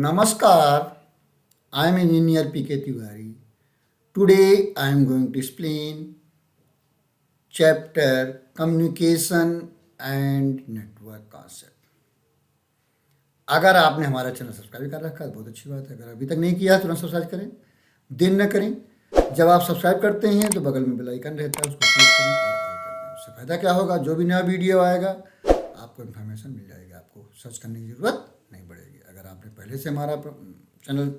Namaskar, I am engineer PK Tiwari. Today I am going to explain chapter Communication and Network Concept. अगर आपने हमारा channel subscribe कर रखा है बहुत अच्छी बात है। अगर अभी तक नहीं किया है तुरंत सब्सक्राइब करें, देर न करें। जब आप सब्सक्राइब करते हैं तो बगल में बेल आइकन रहता है, उसको क्लिक करें और ऑल कर दें। उससे फ़ायदा क्या होगा, जो भी नया वीडियो आएगा आपको इन्फॉर्मेशन मिल जाएगी, आपको सर्च करने की ज़रूरत नहीं पड़ेगी। अगर आपने पहले से हमारा चैनल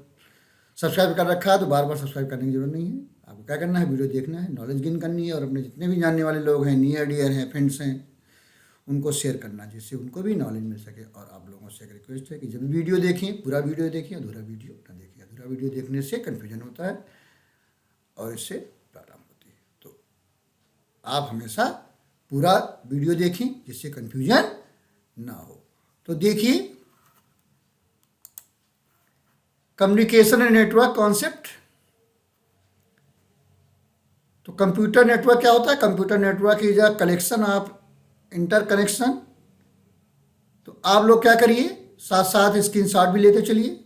सब्सक्राइब कर रखा है तो बार बार सब्सक्राइब करने की ज़रूरत नहीं है। आपको क्या करना है, वीडियो देखना है, नॉलेज गेन करनी है और अपने जितने भी जानने वाले लोग हैं, नियर डियर हैं, फ्रेंड्स हैं, उनको शेयर करना जिससे उनको भी नॉलेज मिल सके। और आप लोगों से एक रिक्वेस्ट है कि जब वीडियो देखें पूरा वीडियो देखें, अधूरा वीडियो ना देखें। अधूरा वीडियो देखने से कन्फ्यूजन होता है और इससे प्रॉब्लम होती है। तो आप हमेशा पूरा वीडियो देखें जिससे कन्फ्यूजन ना हो। तो देखिए, कम्युनिकेशन एंड नेटवर्क कॉन्सेप्ट। तो कंप्यूटर नेटवर्क क्या होता है? Computer network is a collection of interconnection. तो आप लोग क्या करिए, साथ साथ स्क्रीनशॉट भी लेते चलिए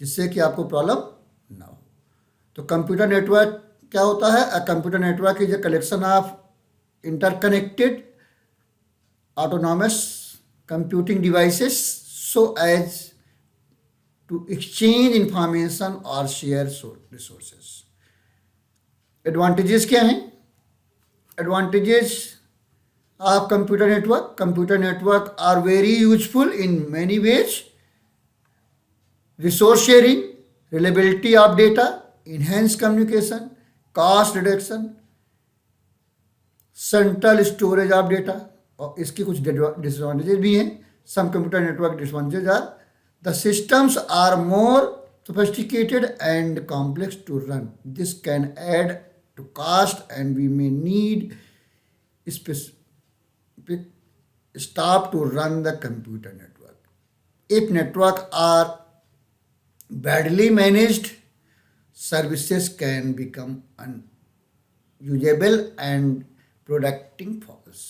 जिससे कि आपको प्रॉब्लम ना हो। तो कंप्यूटर नेटवर्क क्या होता है? A computer network is a collection of interconnected autonomous computing devices so as to exchange information और शेयर रिसोर्सेस। एडवांटेजेस क्या हैं? Advantages of computer network are very useful in many ways. Resource sharing, reliability of data, enhanced communication, cost reduction, central storage of data। और इसकी कुछ disadvantages भी हैं। some computer network disadvantages are the systems are more sophisticated and complex to run. This can add to cost and we may need specific staff to run the computer network. If network are badly managed, services can become unusable and producing false.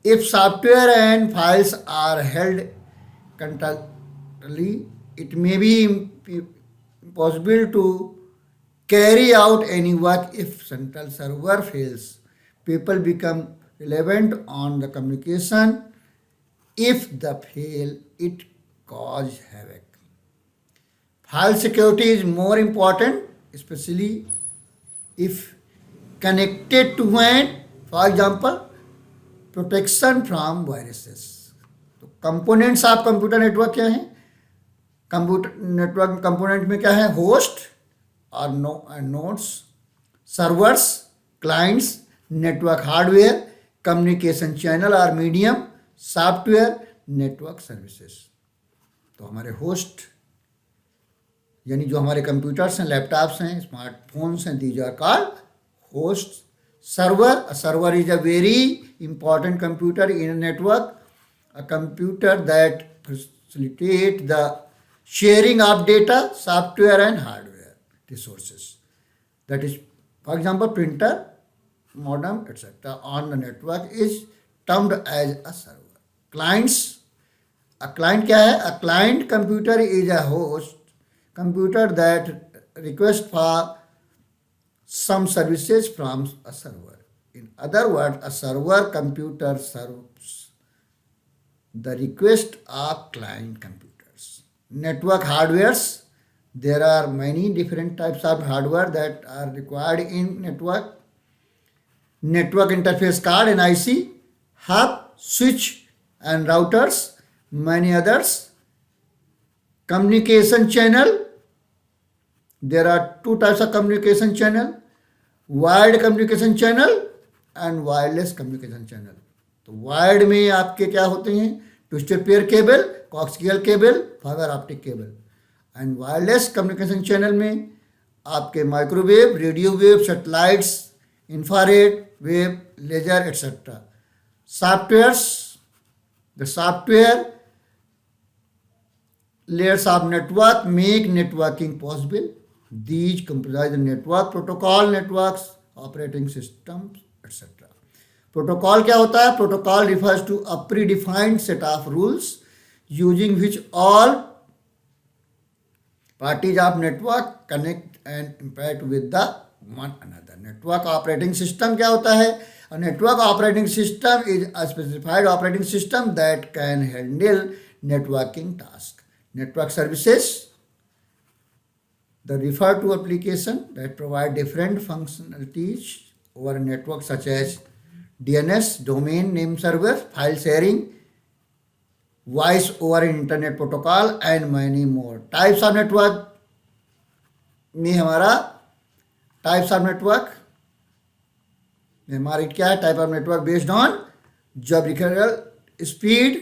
If software and files are held constantly, it may be impossible to carry out any work. If central server fails, people become reliant on the communication. If the fail, it cause havoc. File security is more important, especially if connected to WAN. For example, protection from viruses. तो components of computer network क्या है? Computer network component में क्या है? Host और nodes, servers, clients, network hardware, communication channel और medium, software, network services. तो हमारे होस्ट यानी जो हमारे कंप्यूटर्स हैं, लैपटॉप्स हैं, स्मार्टफोन्स हैं, these are called host. Server is a very important computer in a network, a computer that facilitate the sharing of data, software and hardware resources. That is, for example, printer, modem, etc. on the network is termed as a server. Clients, a client क्या है? A client computer is a host computer that requests for some services from a server. In other words, a server computer serves the request of client computers. Network hardwares, there are many different types of hardware that are required in network. Network interface card, NIC, hub, switch and routers, many others. Communication channel, there are two types of communication channel, wired communication channel and wireless communication channel. तो wired में आपके क्या होते हैं? Twisted pair cable, coaxial cable, fibre optic cable. And wireless communication channel में आपके microwave, radio wave, satellites, infrared wave, laser etcetera. Softwares, the software layers of network make networking possible. These comprise the network protocol, networks, operating systems, etc. Protocol क्या होता है? Protocol refers to a predefined set of rules using which all parties of network connect and interact with the one another. Network operating system क्या होता है? A network operating system is a specified operating system that can handle networking tasks. Network services, the refer to application that provide different functionalities over a network such as DNS, domain name server, file sharing, voice over internet protocol and many more. Types of network में हमारा types of network में हमारी क्या है? Type of network based on geographical speed.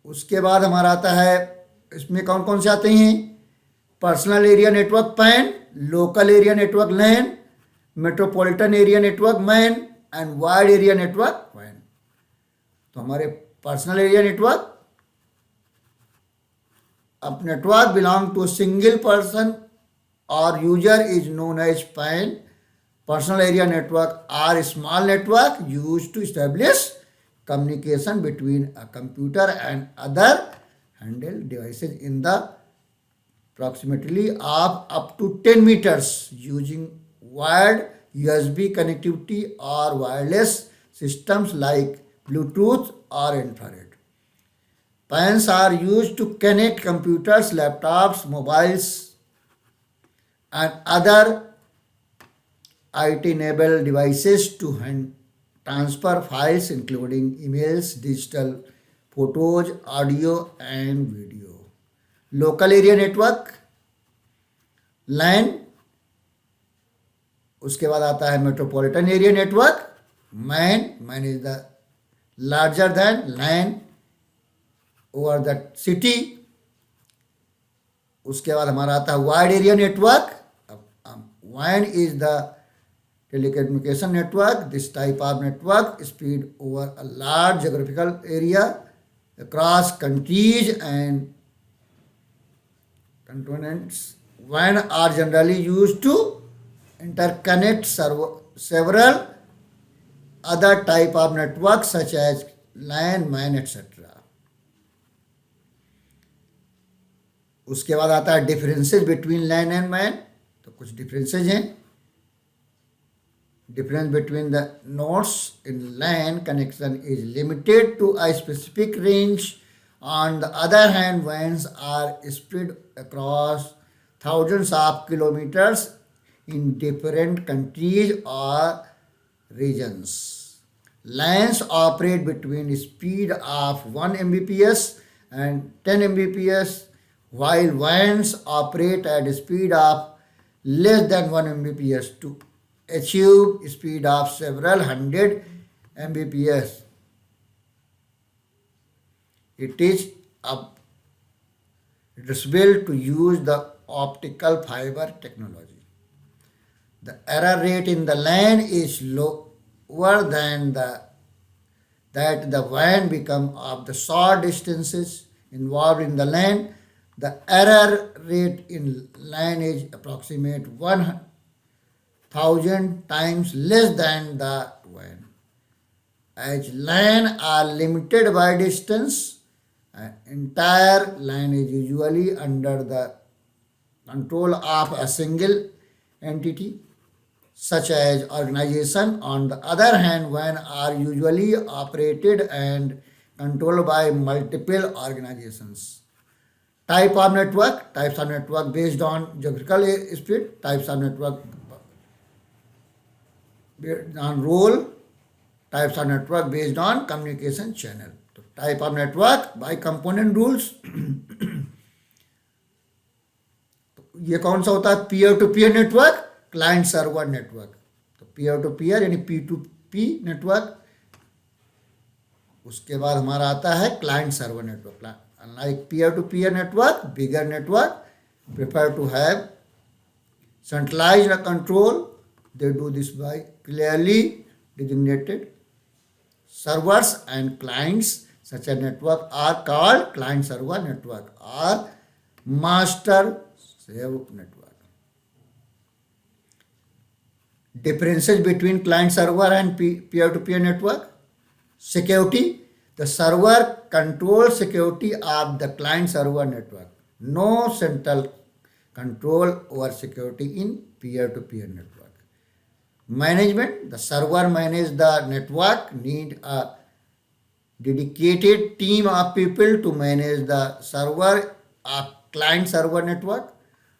उसके बाद हमारा आता है, इसमें कौन कौन से आते हैं? Personal area network PAN, local area network LAN, metropolitan area network MAN and wide area network वैन। तो हमारे पर्सनल एरिया नेटवर्क, अब network belong to single person or user is known as PAN. Personal area network are small network used to establish communication between a computer and other handheld devices in the approximately of up to 10 meters using wired USB connectivity or wireless systems like Bluetooth or infrared. PANs are used to connect computers, laptops, mobiles and other IT-enabled devices to transfer files including emails, digital photos, audio and video. Local area network LAN, उसके बाद आता है metropolitan area network man is the larger than LAN over the city. उसके बाद हमारा आता है wide area network. WAN is the telecommunication network. This type of network speed over a large geographical area across countries and continents. WAN are generally used to interconnect several other type of networks such as LAN, MAN, etc. उसके बाद आता है differences between LAN and MAN। तो कुछ differences हैं। Difference between the nodes in LAN connection is limited to a specific range. On the other hand, WANs are spread across thousands of kilometers in different countries or regions. LANs operate between speed of 1 Mbps and 10 Mbps, while WANs operate at a speed of less than 1 Mbps to achieve speed of several hundred Mbps. It is advisable to use the optical fiber technology. The error rate in the LAN is lower than that the WAN become of the short distances involved in the LAN. The error rate in LAN is approximate 1,000 times less than the WAN. As LAN are limited by distance, an entire LAN is usually under the control of a single entity, such as organization. On the other hand, WAN are usually operated and controlled by multiple organizations. Types of network based on geographical speed, types of network based on role, types of network based on communication channel. तो type of network by component rules. ये कौन सा होता है? Peer to peer network, client server network. तो peer to peer यानी P2P network. उसके बाद हमारा आता है client server network. Unlike peer-to-peer network, bigger network prefer to have centralized control. They do this by clearly designated servers and clients. Such a network are called client-server network or master-slave network. Differences between client-server and peer-to-peer network. Security. The server controls security of the client server network. No central control over security in peer-to-peer network. Management, the server manage the network, need a dedicated team of people to manage the server of client server network.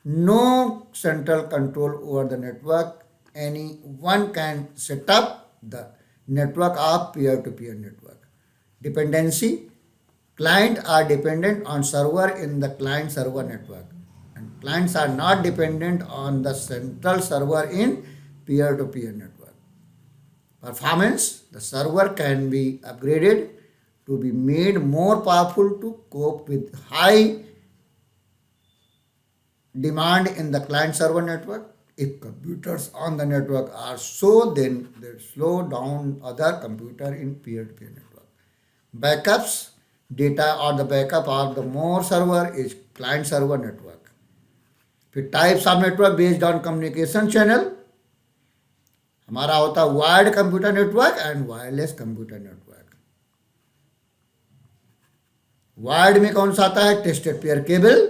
No central control over the network. Anyone can set up the network of peer-to-peer network. Dependency, client are dependent on server in the client server network, and clients are not dependent on the central server in peer-to-peer network. Performance, the server can be upgraded to be made more powerful to cope with high demand in the client server network. If computers on the network are slow, then they slow down other computer in peer-to-peer network. Backups, data or the backup of the more server is client server network. फिर types of network based on communication channel हमारा होता है wired computer network and wireless computer network. Wired में कौन सा आता है? Twisted pair cable,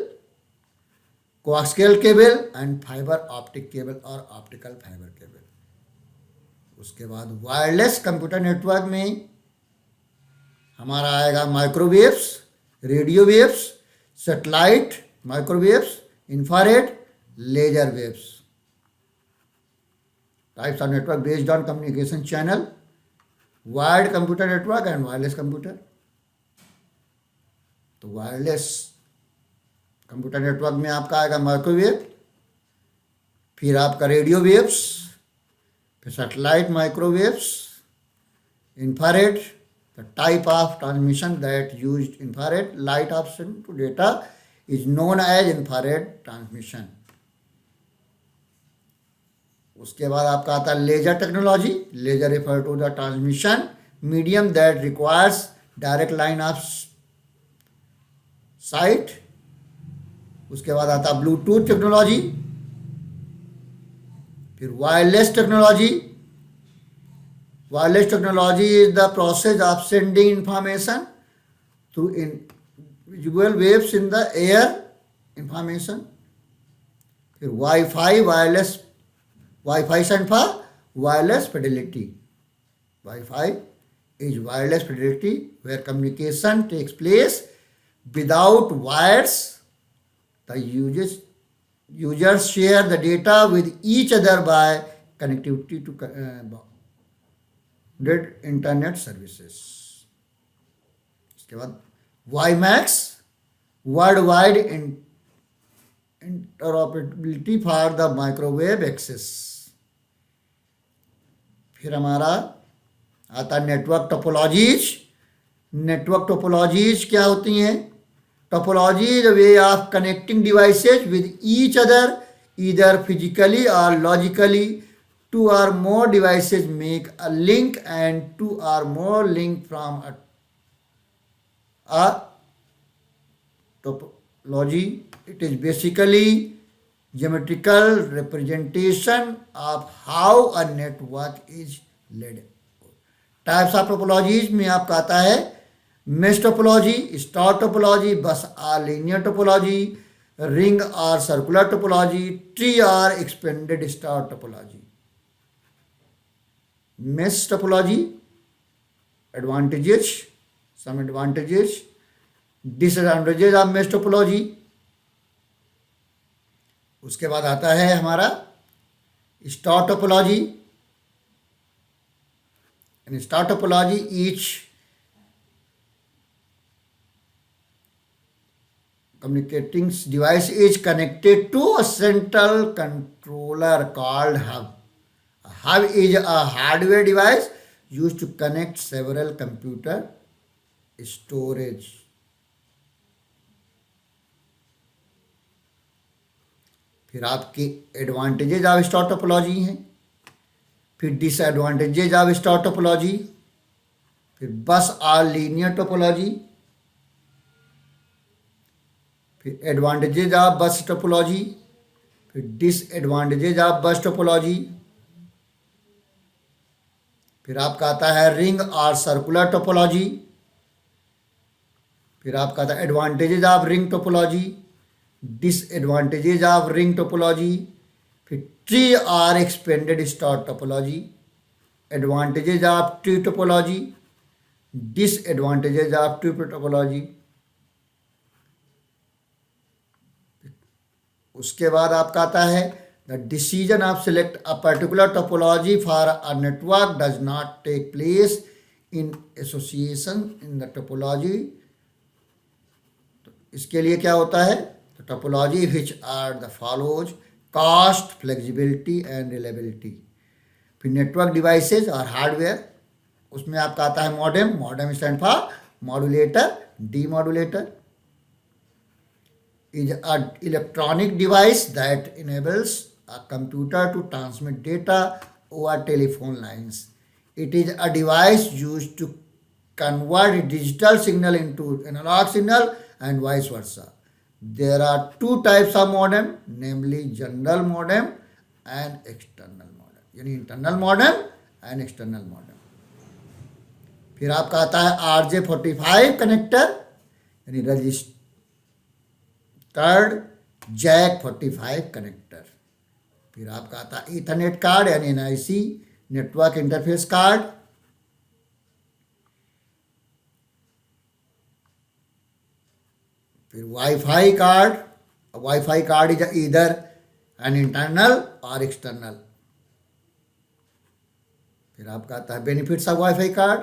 coaxial cable and fibre optic cable और ऑप्टिकल फाइबर केबल. उसके बाद वायरलेस कंप्यूटर नेटवर्क में हमारा आएगा microwaves, radio waves, satellite microwaves, infrared, laser waves. Types of network based on communication channel, wired computer network and wireless computer. तो wireless computer network में आपका आएगा माइक्रोवेव, फिर आपका रेडियो वेव्स, फिर satellite microwaves, infrared. The type of transmission that used infrared light option to data is known as infrared transmission. उसके बाद आपका आता है laser technology. Laser refer to the transmission medium that requires direct line of sight. उसके बाद आता है bluetooth technology, फिर wireless technology. Wireless technology is the process of sending information through visual waves in the air information. फिर Wi-Fi, wireless Wi-Fi stand for wireless fidelity. Wi-Fi is wireless fidelity where communication takes place without wires. The users share the data with each other by connectivity to internet services. इसके बाद WiMAX, world wide interoperability for the microwave access. फिर हमारा आता है network topologies. Network topologies क्या होती हैं? Topology the way of connecting devices with each other either physically और logically. Two or more devices make a link and two or more link from a topology. It is basically geometrical representation of how a network is led. Types of topologies में आपका आता है mesh topology, star topology, bus or linear topology, ring or circular topology, tree or expanded star topology. Mesh topology, advantages, some advantages, disadvantages of mesh topology. उसके बाद आता है हमारा star topology. In star topology, each communicating device is connected to a central controller called hub. A hub is a hardware device used to connect several computer storage. फिर आपके advantages of star topology हैं. फिर disadvantages of star topology. फिर बस और linear topology. फिर advantages of बस topology. फिर डिसएडवांटेजेज ऑफ बस टोपोलॉजी. फिर आपका आता है रिंग और सर्कुलर टोपोलॉजी. फिर आपका था advantages of ring topology, disadvantages of ring topology, फिर ट्री और expanded star topology, advantages of tree topology, disadvantages of tree topology. उसके बाद आपका आता है the decision of select a particular topology for a network does not take place in association in the topology. इसके लिए क्या होता है, तो topology which are the follows cost, flexibility and reliability. फिर नेटवर्क डिवाइसेज और हार्डवेयर, उसमें आपका आता है modem, modem stand for modulator, demodulator is an electronic device that enables a computer to transmit data over telephone lines. It is a device used to convert digital signal into analog signal and vice versa. There are two types of modem, namely general modem and external modem, यानी internal modem and external modem. फिर आपका आता है RJ45 connector, यानी register third Jack 45 connector. फिर आपका आता है ईथरनेट कार्ड यानी एनआईसी, नेटवर्क इंटरफेस कार्ड। फिर wifi card, wifi card is either an internal और एक्सटर्नल। फिर आपका आता है benefits of wifi card.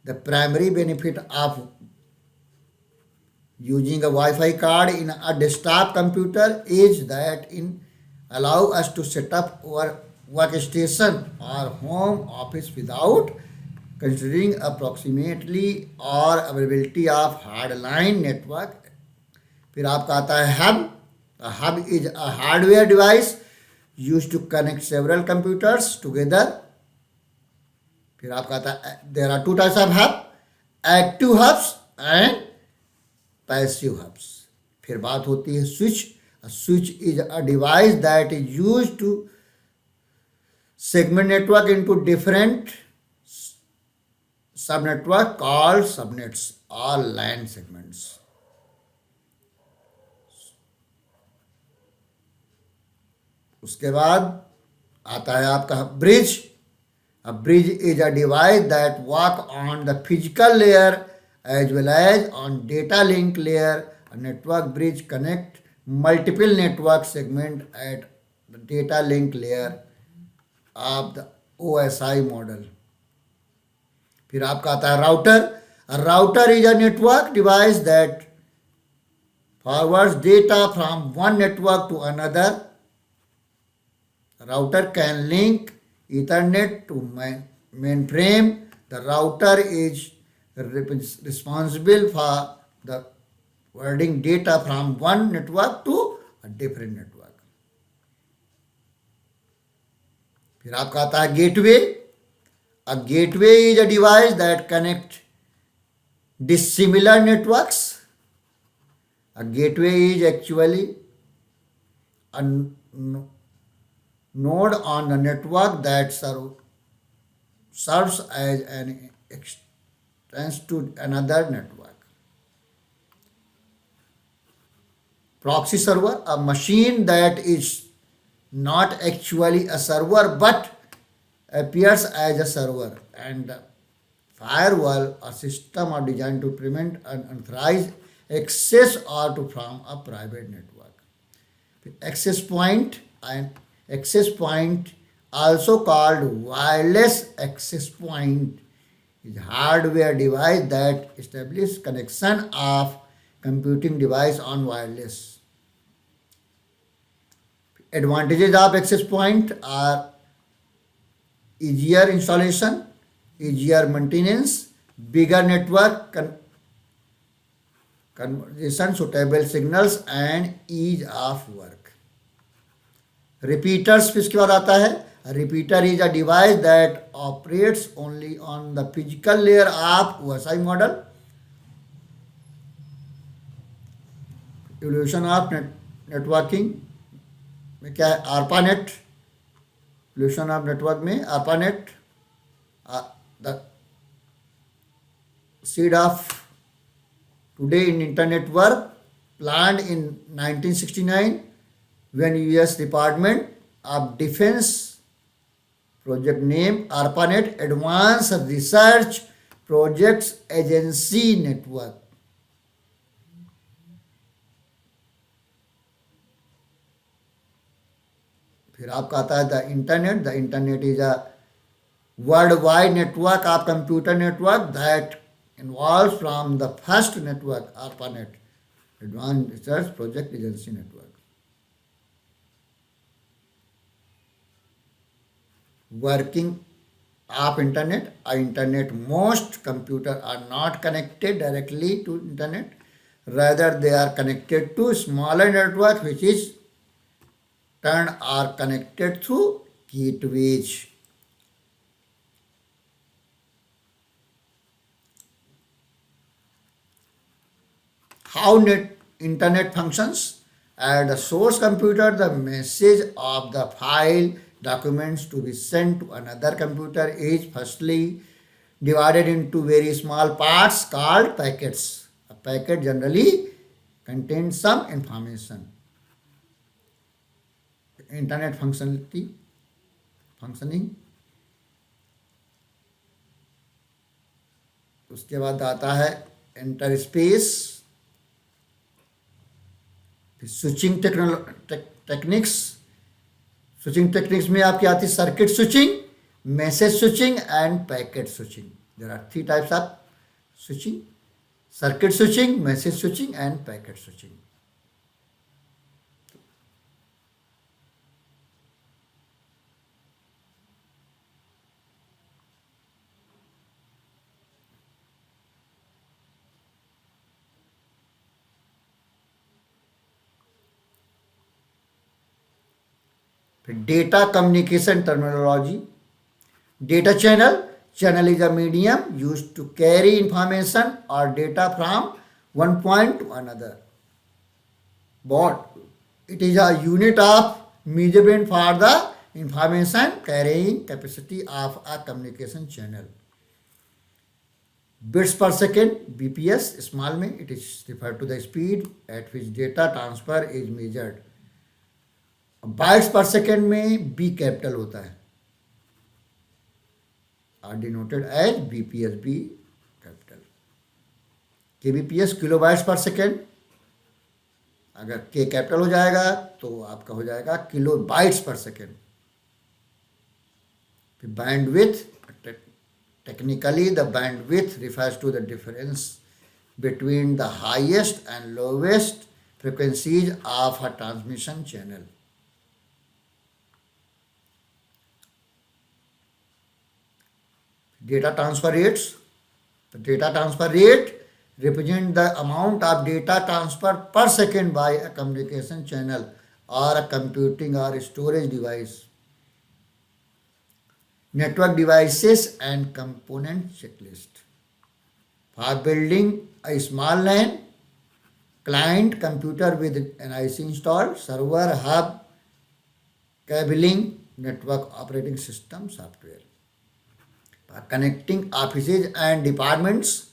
The primary benefit of using a Wi-Fi card in a desktop computer is that in allow us to set up our workstation or home office without considering approximately or availability of hardline network. फिर आपका आता है hub. A hub is a hardware device used to connect several computers together. फिर आपका आता है there are two types of hub, active hubs and passive hubs. फिर बात होती है switch. Switch is a device that is use to segment network into different sub network called subnets और LAN segments. उसके बाद आता है आपका bridge. A bridge is a device that work on the physical layer as well as on data link layer. A network bridge connect multiple network segment at the data link layer of the OSI model. फिर आपका आता है router. A router is a network device that forwards data from one network to another. A router can link Ethernet to mainframe. The router is responsible for the forwarding data from one network to a different network. फिर आपका आता है gateway. A gateway is a device that connects dissimilar networks. A gateway is actually a node on the network that serves as an to another network. Proxy server, a machine that is not actually a server but appears as a server, and firewall, a system are designed to prevent unauthorized access or to from a private network. Access point, and access point also called wireless access point is hardware device that establish connection of computing device on wireless. Advantages of access point are easier installation, easier maintenance, bigger network conversion, suitable signals and ease of work. Repeaters इसके बाद आता है। A repeater is a device that operates only on the physical layer of OSI model. Evolution of networking में क्या है, ARPANET। Evolution of network में ARPANET, the seed of Today in internet work planned in 1969 when US Department of Defense project name ARPANET Advanced Research Projects Agency Network. फिर आपका आता है the internet is a worldwide network of computer network that involves from the first network ARPANET Advanced Research Project Agency Network. Working of internet, most computers are not connected directly to internet, rather they are connected to smaller network which is turned are connected through gateways. How internet functions? At the source computer, the message of the file documents to be sent to another computer is firstly divided into very small parts called packets. A packet generally contains some information. Internet functioning. उसके बाद आता है inter space, switching techniques. Switching techniques में आपकी आती है circuit switching, message switching and packet switching. There are 3 types of switching: circuit switching, message switching and packet switching. Data communication terminology. Data channel is a medium used to carry information or data from one point to another. Baud, it is a unit of measurement for the information carrying capacity of a communication channel. Bits per second, bps, small में, it is referred to the speed at which data transfer is measured. Bytes per second में B capital होता है, are denoted as BPS, B capital. KBPS kilo bytes per second, अगर K capital हो जाएगा तो आपका हो जाएगा kilo bytes per second. Bandwidth, technically the bandwidth refers to the difference between the highest and lowest frequencies of a transmission channel. Data transfer rates. The data transfer rate represents the amount of data transferred per second by a communication channel or a computing or storage device. Network devices and component checklist. For building a small LAN, client computer with an IC installed, server, hub, cabling, network operating system software. For connecting offices and departments,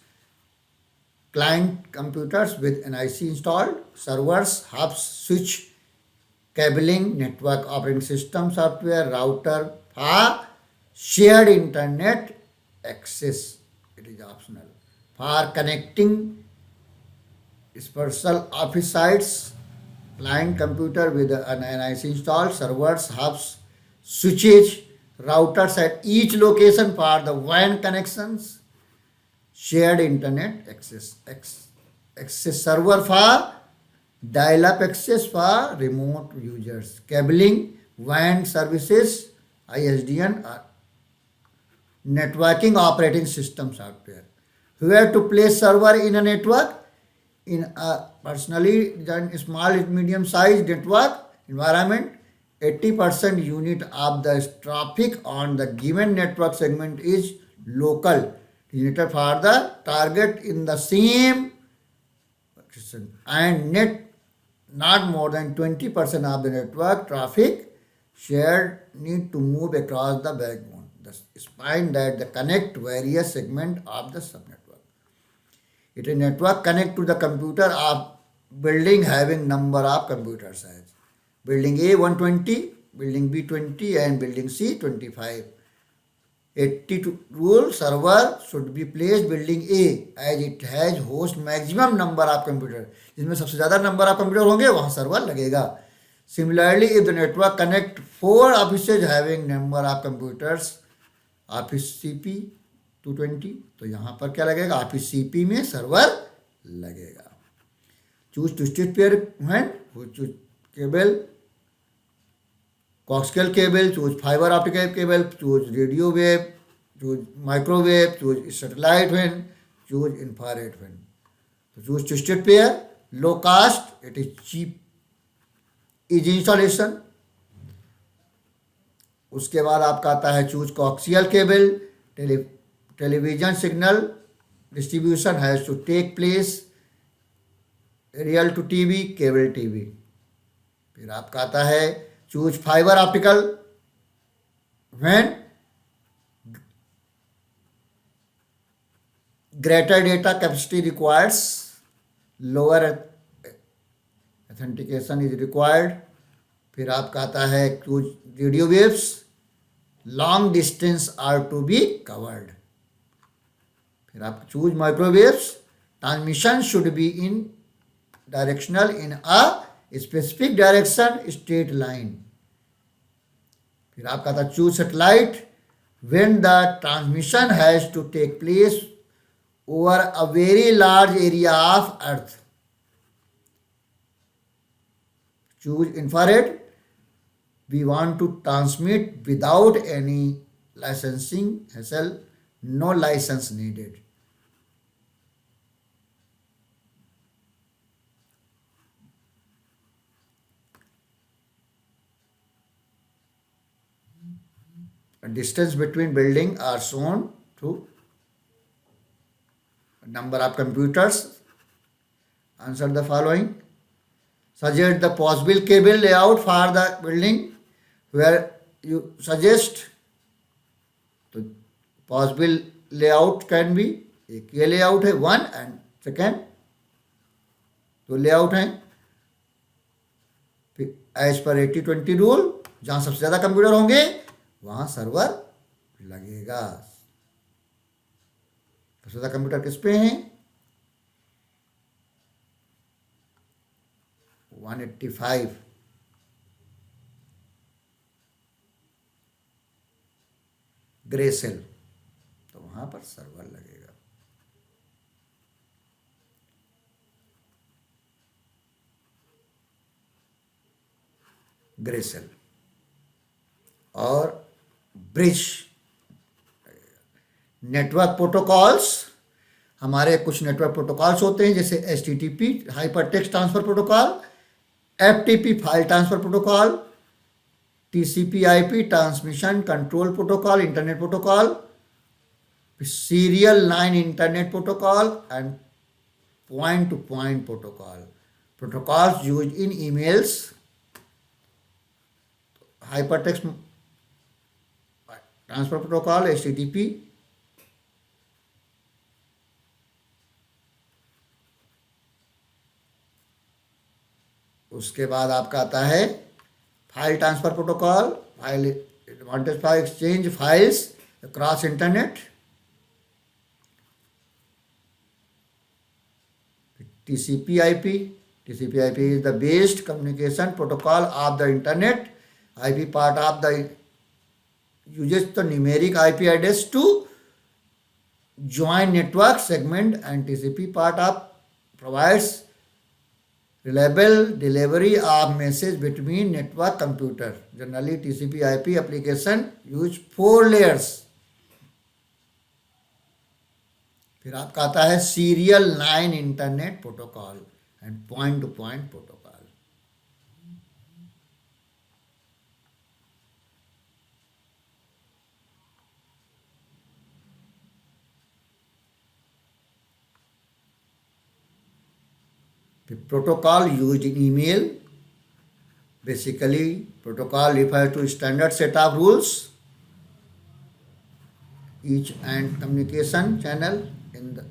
client computers with an IC installed, servers, hubs, switch, cabling, network operating system software, router. For shared internet access, it is optional. For connecting special office sites, client computer with an IC installed, servers, hubs, switches, routers at each location for the WAN connections, shared internet access, access server for dial-up access for remote users, cabling, WAN services, ISDN, networking operating system software. Where to place server in a network? In a personally done small medium sized network environment, 80% unit of the traffic on the given network segment is local, designated for the target in the same and not more than 20% of the network traffic shared need to move across the backbone, the spine that the connect various segment of the subnetwork. It is network connect to the computer of building having number of computers as building A 120, building B 20 and building C 25. 80 rule server should be placed building A as it has host maximum number of computer. जिसमें सबसे ज़्यादा number of computer होंगे वहाँ server लगेगा. Similarly, if the network connect 4 offices having number of computers, office CP 220, तो यहाँ पर क्या लगेगा, ऑफिस CP में सर्वर लगेगा. Choose twisted pair when choose cable, coaxial cable, choose fiber optical cable, choose radio wave, choose microwave, choose satellite when, choose infrared when. So choose twisted pair, low cost, it is cheap, easy installation. उसके बाद आपका आता है choose coaxial cable, television signal distribution has to take place real to TV, cable TV. फिर आपका आता है choose fiber optical when greater data capacity requires, lower authentication is required. फिर आपका आता है choose radio waves, long distance are to be covered. फिर आप choose microwaves, transmission should be in directional in a specific direction, straight line. फिर आपका था choose satellite when the transmission has to take place over a very large area of earth. Choose infrared, we want to transmit without any licensing hassle, no license needed. Distance between building are shown through number of computers. Answer the following. Suggest the possible cable layout for the building where you suggest. तो possible layout can be, एक ये layout है 1 and second, तो layout है. As per 80-20 rule, जहाँ सबसे ज़्यादा computer होंगे वहाँ सर्वर लगेगा. सबसे ज़्यादा कंप्यूटर किस पे हैं? 185. ग्रे सेल, तो वहाँ पर सर्वर लगेगा. ग्रे सेल और ब्रिज. नेटवर्क प्रोटोकॉल्स, हमारे कुछ नेटवर्क प्रोटोकॉल्स होते हैं जैसे HTTP hyper text transfer protocol, FTP file transfer protocol, TCP/IP transmission control protocol internet protocol, serial line internet protocol and point two point protocol. Protocols use in emails, hyper text transfer protocol HTTP, उसके बाद आपका आता है file transfer protocol, file advantage for exchange files across internet. TCP/IP, TCP/IP is the based communication protocol of the internet. IP part of the uses the numeric IP address to join network segment, and TCP part of provides reliable delivery of message between network computer. Generally TCP/IP application use 4 layers. फिर आपका आता है serial line internet protocol and point two point protocol. The protocol used in email, basically protocol refers to standard set of rules. Each and communication channel in the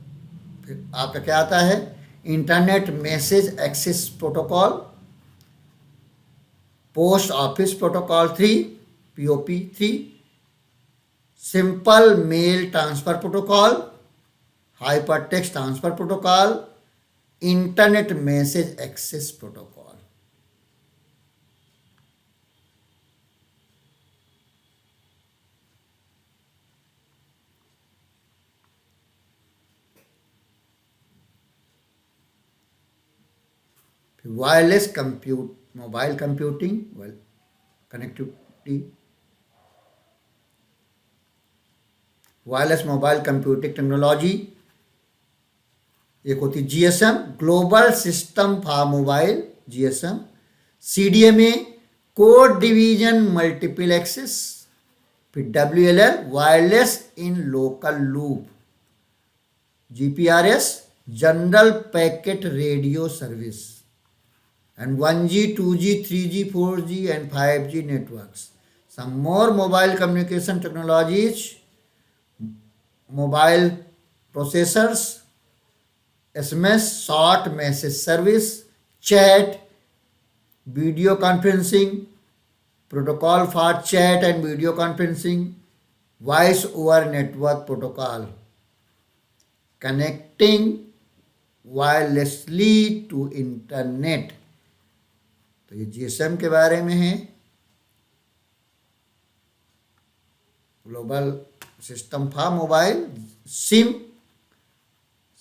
फिर आपका क्या आता है, internet message access protocol, post office protocol 3, POP 3, simple mail transfer protocol, hyper text transfer protocol, internet message access protocol. Wireless compute mobile computing, connectivity, wireless mobile computing technology. एक होती GSM, global system for mobile, GSM. CDMA, code division multiple access. फिर WLL, wireless in local loop. GPRS, general packet radio service. And 1G, 2G, 3G, 4G and 5G networks. Some more mobile communication technologies, mobile processors, SMS, short message service, chat, video conferencing, protocol for chat and video conferencing, voice over network protocol, connecting wirelessly to internet। तो ये GSM के बारे में है, global system for mobile. SIM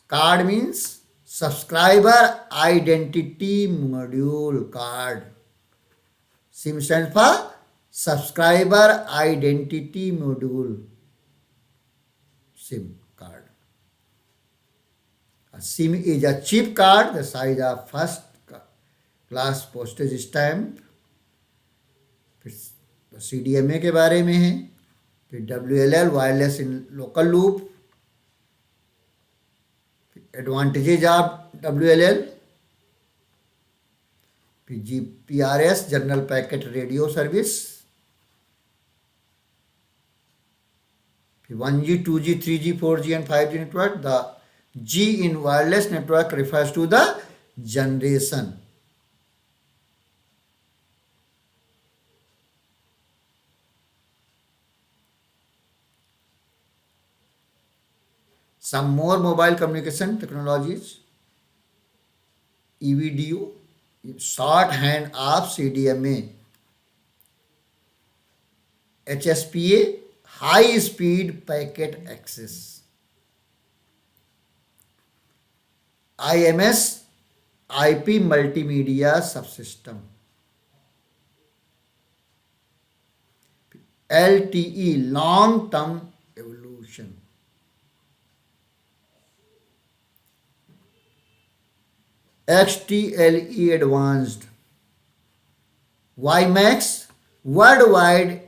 card means subscriber identity module card. SIM stand for subscriber identity module, SIM card. SIM is a chip card the size of first class postage stamp. फिर CDMA के बारे में है। फिर WLL, wireless in local loop. Advantages of WLL. फिर GPRS, general packet radio service. फिर 1G, 2G, 3G, 4G and 5G network. The G in wireless network refers to the generation. Some more mobile communication technologies. EVDO, shorthand of CDMA. HSPA, high speed packet access. IMS, IP multimedia subsystem. LTE, long term evolution. XTLE advanced. WiMAX, worldwide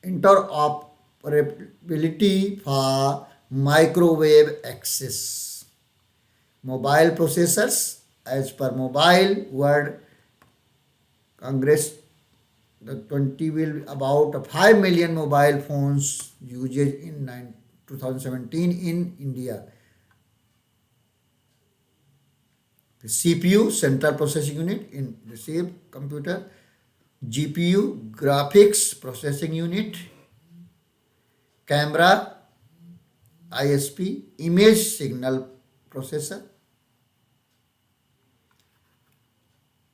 interoperability for microwave access. Mobile processors, as per Mobile World Congress, the 20 will about 5 million mobile phones usage in 2017 in India. The CPU, central processing unit in receive computer. GPU, graphics processing unit. Camera, ISP, image signal processor.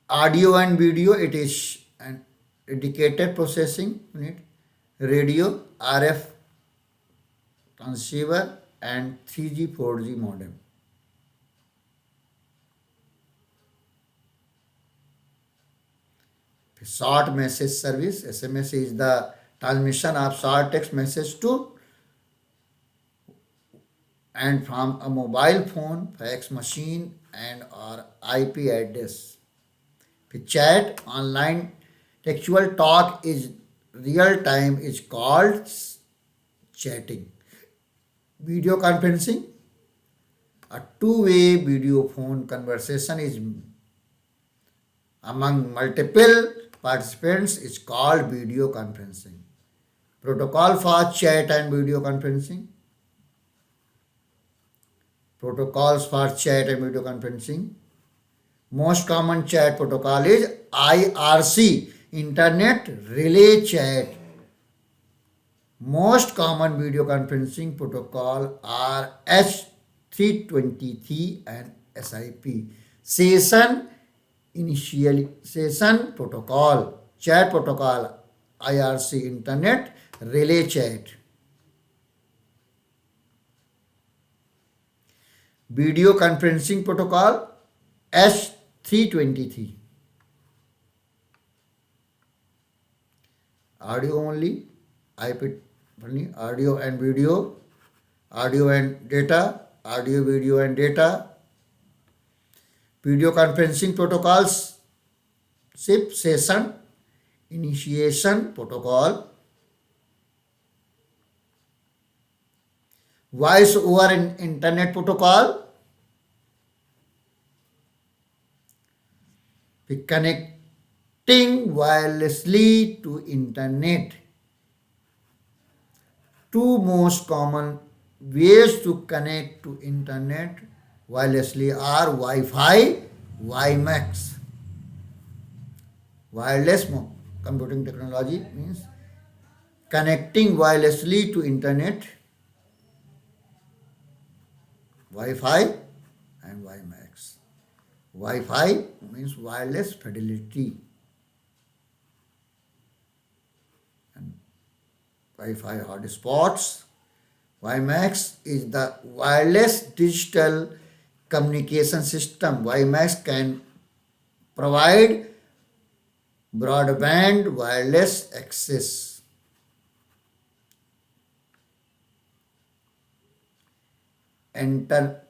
Audio and video, it is an dedicated processing unit. Radio, RF transceiver and 3G, 4G modem. Short message service, SMS is the transmission of short text message to and from a mobile phone, fax machine and or IP address. Chat, online textual talk is real time is called chatting. Video conferencing, a two-way video phone conversation is among multiple participants is called video conferencing. Protocol for chat and video conferencing. protocols for chat and video conferencing. Most common chat protocol is IRC, Internet Relay Chat. Most common video conferencing protocol are H323 and SIP. Session Initialization Protocol, Chat Protocol, IRC, Internet Relay Chat. Video Conferencing Protocol, H323. Audio only, IP only, audio and video, audio and data, audio, video and data. Video conferencing protocols, SIP, Session Initiation Protocol. Voice over Internet Protocol, connecting wirelessly to Internet. Two most common ways to connect to Internet wirelessly are Wi-Fi, WiMAX. Wireless computing technology means connecting wirelessly to Internet, Wi-Fi and WiMAX. Wi-Fi means wireless fidelity, and Wi-Fi hotspots. WiMAX is the wireless digital communication system. WiMAX can provide broadband wireless access. Enter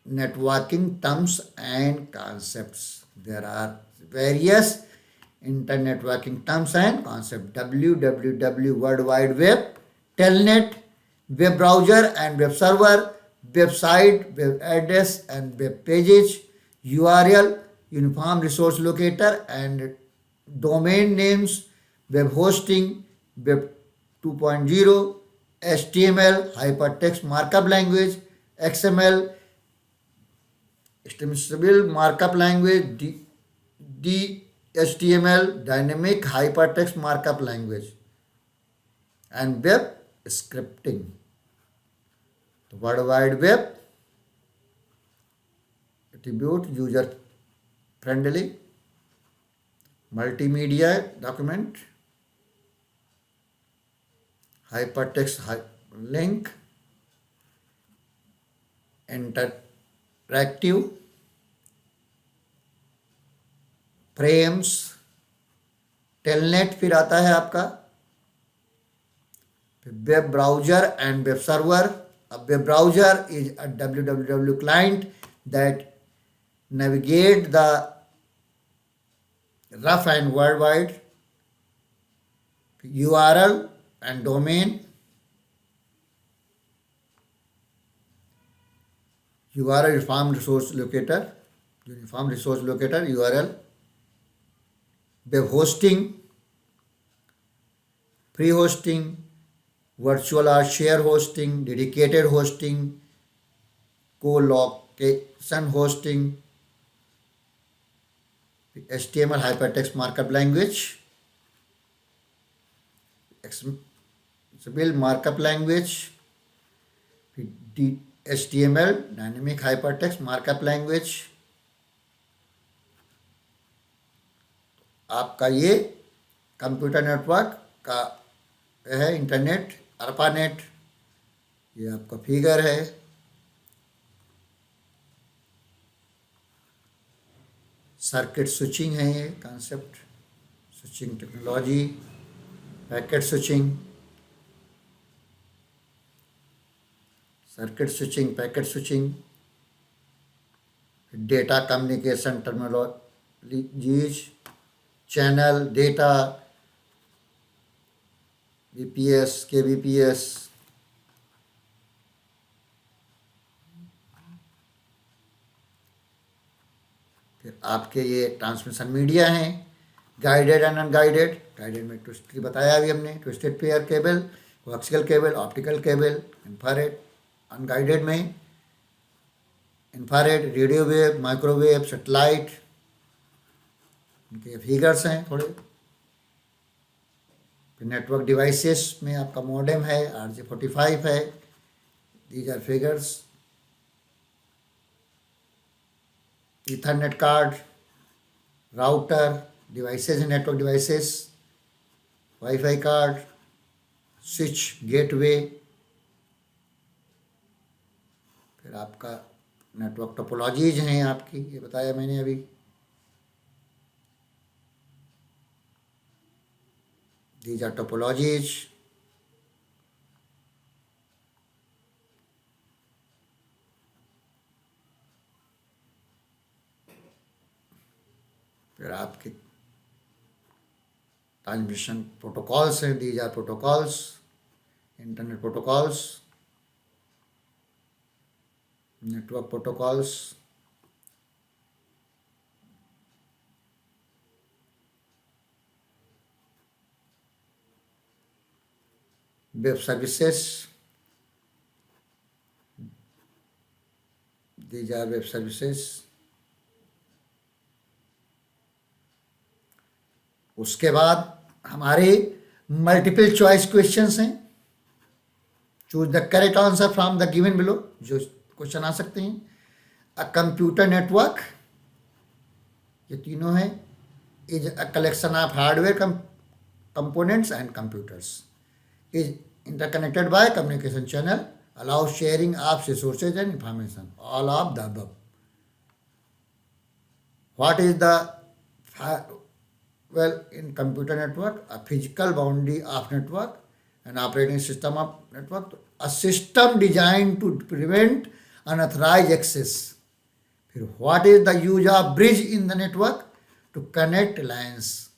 networking terms and concepts. There are various internetworking terms and concepts. www, World Wide Web, telnet, web browser and web server, website, web address and web pages, URL, uniform resource locator and domain names, web hosting, web 2.0, HTML, hypertext markup language, XML, extensible markup language, DHTML, dynamic hypertext markup language, and web scripting. The World Wide Web, attribute user friendly, multimedia document, hypertext link, interactive, frames, telnet फिर आता है आपका, web browser and web server. A web browser is a www client that navigate the rough and worldwide. URL and domain. URL uniform resource locator, URL. Web hosting, free hosting, virtual or share hosting, dedicated hosting, co-location hosting, HTML hypertext markup language, XML markup language, HTML dynamic hypertext markup language. आपका ये computer network का है internet, ARPANET. ये आपका figure है. Circuit switching है ये concept, switching technology, packet switching, circuit switching, packet switching, data communication terminologies, channel, data, BPS, KBPS, फिर आपके ये ट्रांसमिशन मीडिया हैं, गाइडेड एंड अनगाइडेड. गाइडेड में ट्विस्टेड बताया अभी हमने, twisted pair cable, coaxial cable, optical cable, infrared. Unguided में infrared, radio wave, microwave, satellite, इनके फिगर्स हैं थोड़े। फिर नेटवर्क डिवाइसेस में आपका मॉडेम है, RJ45 है, these are figures. Ethernet card, router, devices हैं, network devices, wifi card, switch, gateway. फिर आपका नेटवर्क टोपोलॉजीज हैं आपकी, ये बताया मैंने अभी। These are topologies. फिर आपके ट्रांसमिशन प्रोटोकॉल्स हैं, these are protocols, internet protocols, network protocols, web services, these are web services. उसके बाद हमारे मल्टीपल चॉइस क्वेश्चंस हैं। Choose the correct answer from the given below, जो क्वेश्चन आ सकते हैं। अ कंप्यूटर नेटवर्क, ये तीनों हैं, is a collection of hardware components and computers, is interconnected by communication channel, allows sharing of resources and information, all of the above. What is the well, in computer network, a physical boundary of network, an operating system of network, a system designed to prevent unauthorized access. फिर what is the use of bridge in the network? To connect lines.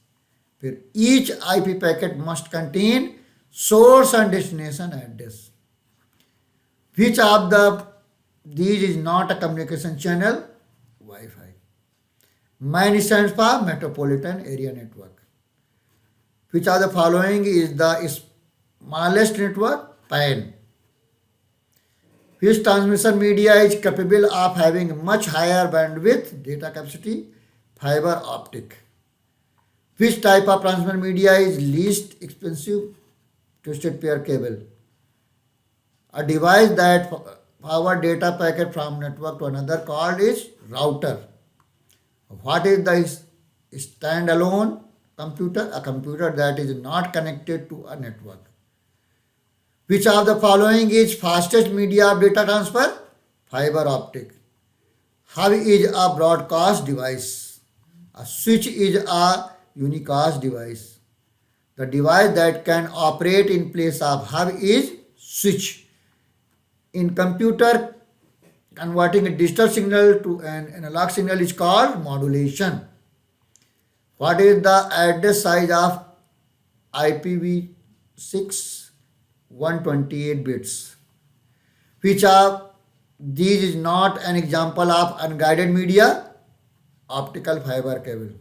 फिर each IP packet must contain source and destination address. Which of these is not a communication channel? Wi-Fi. MAN stands for Metropolitan Area Network. Which of the following is the smallest network? PAN. Which transmission media is capable of having much higher bandwidth data capacity? Fiber optic. Which type of transmission media is least expensive? Twisted pair cable. A device that forward data packet from network to another called is router. What is the standalone computer? A computer that is not connected to a network. Which of the following is fastest media of data transfer? Fiber optic. How is a broadcast device? A switch is a unicast device. The device that can operate in place of hub is switch. In computer, converting a digital signal to an analog signal is called modulation. What is the address size of IPv6? 128 bits. Which of these is not an example of unguided media? Optical fiber cable.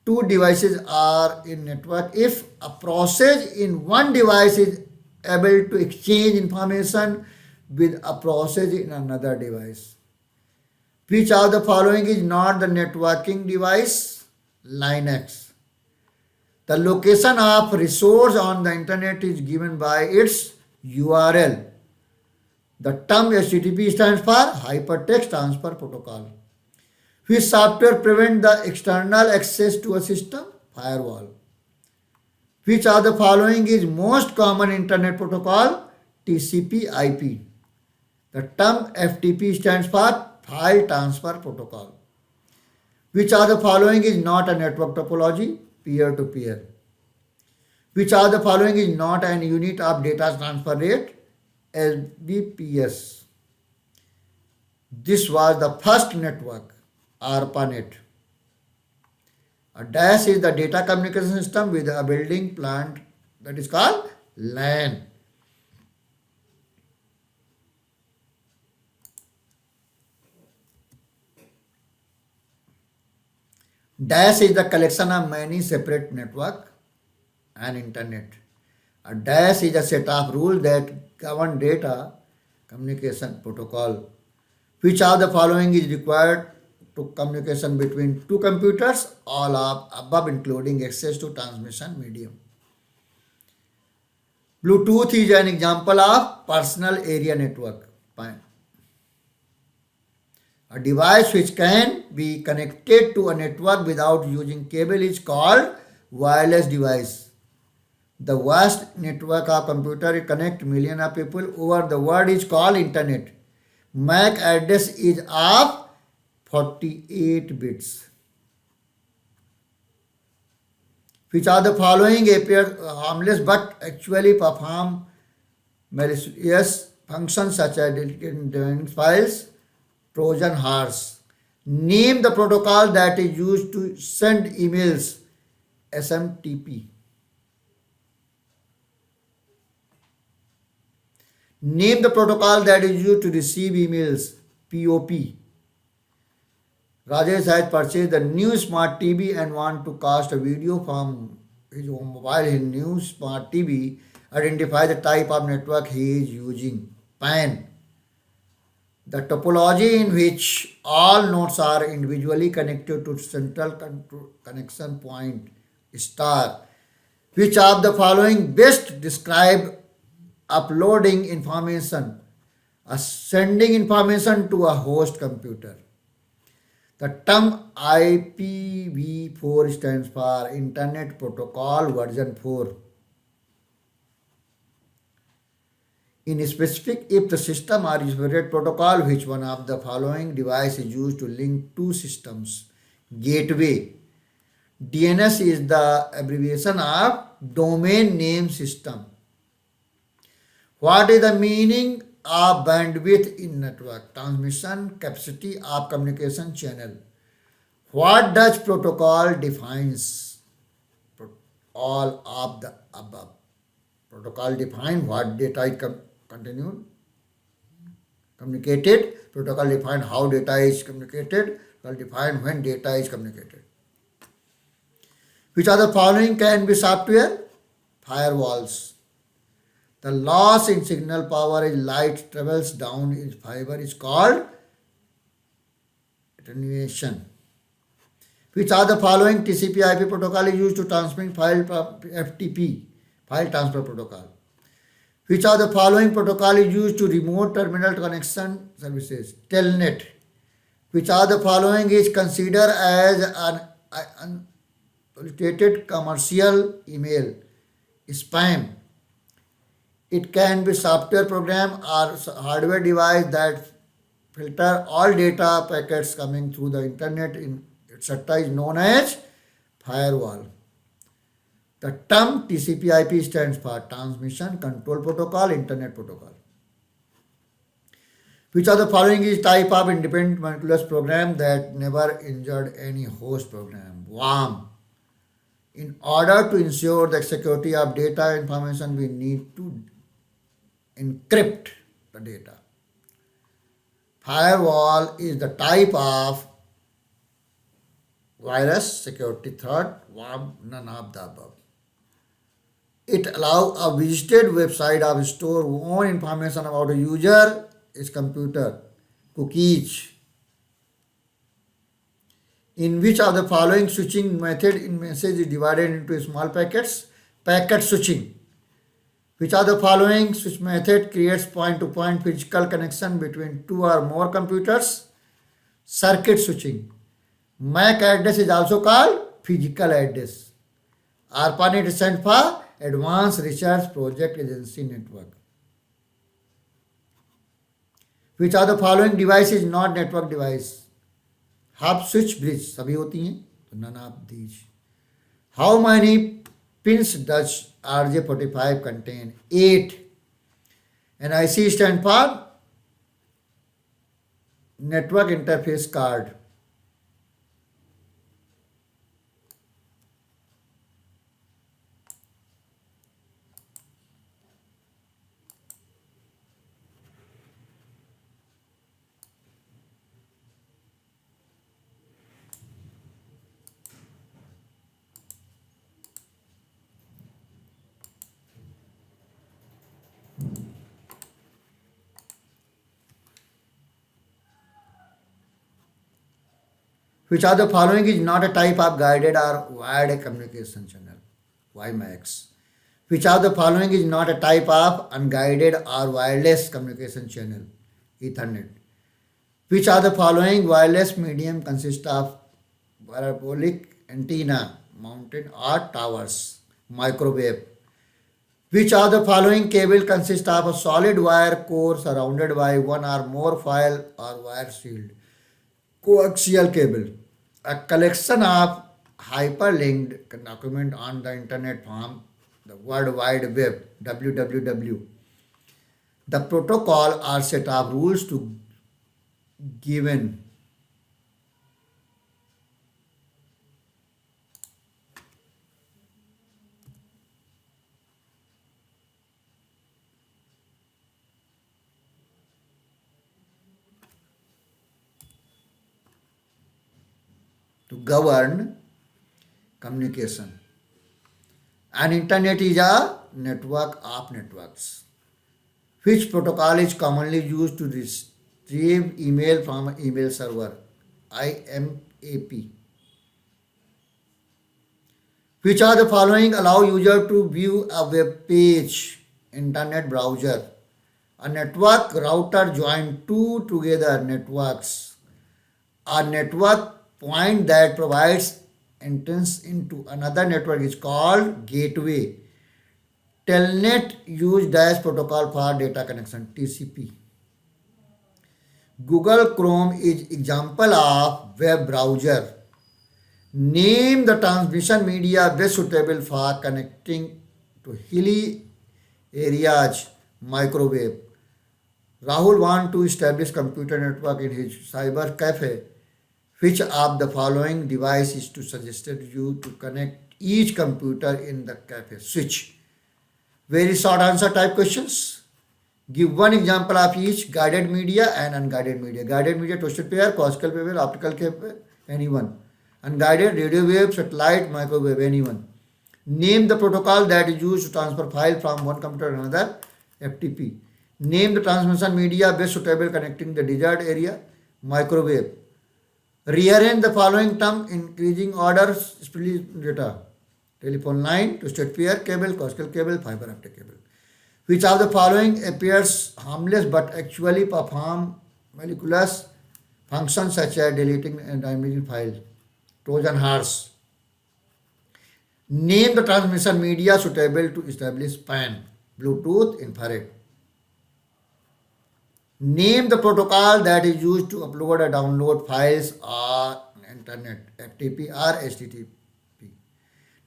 Two devices are in network if a process in one device is able to exchange information with a process in another device. Which of the following is not the networking device? Linux. The location of resource on the internet is given by its URL. The term HTTP stands for Hypertext Transfer Protocol. Which software prevents the external access to a system? Firewall. Which of the following is most common internet protocol? TCP/IP. The term FTP stands for File Transfer Protocol. Which of the following is not a network topology? Peer-to-peer. Which of the following is not an unit of data transfer rate? SBPS. This was the first network. ARPANET. A DAS is the data communication system with a building plant that is called LAN. DAS is the collection of many separate network and internet. A DAS is a set of rules that govern data communication protocol. Which of the following is required to communication between two computers? All of above including access to transmission medium. Bluetooth is an example of personal area network. Fine. A device which can be connected to a network without using cable is called wireless device. The vast network of computer connect million of people over the world is called internet. MAC address is of 48 bits. Which are the following appear harmless but actually perform malicious functions such as deleting files, Trojan horse. Name the protocol that is used to send emails. SMTP. Name the protocol that is used to receive emails. POP. Rajesh has purchased a new smart TV and want to cast a video from his mobile. His new smart TV identify the type of network he is using. PAN. The topology in which all nodes are individually connected to central connection point. Star. Which of the following best describe uploading information, sending information to a host computer? The term IPv4 stands for Internet Protocol version 4. In specific, if the system or separate protocol, which one of the following device is used to link two systems? Gateway. DNS is the abbreviation of Domain Name System. What is the meaning of bandwidth in network? Transmission capacity of communication channel. What does protocol defines? All of the above. Protocol define what data is continued, communicated. Protocol define how data is communicated. Protocol define when data is communicated. Which are the following can be software? Firewalls. The loss in signal power is light travels down in fiber is called attenuation. Which are the following TCP/IP protocol is used to transmit file? FTP, file transfer protocol. Which are the following protocol is used to remote terminal connection services? Telnet. Which are the following is considered as an unsolicited commercial email? Spam. It can be software program or hardware device that filter all data packets coming through the internet in etc. is known as firewall. The term TCP/IP stands for Transmission Control Protocol, Internet Protocol. Which of the following is type of independent molecular program that never injured any host program? WARM. In order to ensure the security of data information, we need to encrypt the data. Firewall is the type of virus security threat. WARM, none of the above. It allows a visited website of store own information about a user, its computer. Cookies. In which of the following switching method in message is divided into small packets? Packet switching. Which of the following switch method creates point-to-point physical connection between two or more computers? Circuit switching. MAC address is also called physical address. ARPANET stands for Advanced Research Project Agency Network. Which are the following device is not network device? Hub, switch, bridge सभी होती हैं, तो none of these. How many pins does RJ45 contain? 8. And IC stand for Network Interface Card. Which of the following is not a type of guided or wired communication channel? WiMAX. Which of the following is not a type of unguided or wireless communication channel? Ethernet. Which of the following wireless medium consist of parabolic antenna mounted or towers? Microwave. Which of the following cable consists of a solid wire core surrounded by one or more foil or wire shield? Coaxial cable. A collection of hyperlinked document on the internet form the World Wide Web, WWW. The protocol are set of rules to given to govern communication. An internet is a network of networks. Which protocol is commonly used to retrieve email from an email server? IMAP. Which of the following allow user to view a web page? Internet browser. A network router join two together networks. A network point that provides entrance into another network is called gateway. Telnet use dash protocol for data connection, TCP. Google Chrome is example of web browser. Name the transmission media best suitable for connecting to hilly areas. Microwave. Rahul want to establish computer network in his cyber cafe. Which of the following device is to suggested you to connect each computer in the cafe? Switch. Very short answer type questions. Give one example of each: guided media and unguided media. Guided media, twisted pair, classical pair, optical pair, anyone. Unguided, radio wave, satellite, microwave, anyone. Name the protocol that is used to transfer file from one computer to another. FTP. Name the transmission media best suitable connecting the desired area. Microwave. Rearrange the following term in increasing order. Split data. Telephone line, twisted pair cable, classical cable, fiber optic cable. Which of the following appears harmless but actually perform malicious functions such as deleting and damaging files? Trojan horse. Name the transmission media suitable to establish PAN, Bluetooth, infrared. Name the protocol that is used to upload or download files on internet, FTP or HTTP.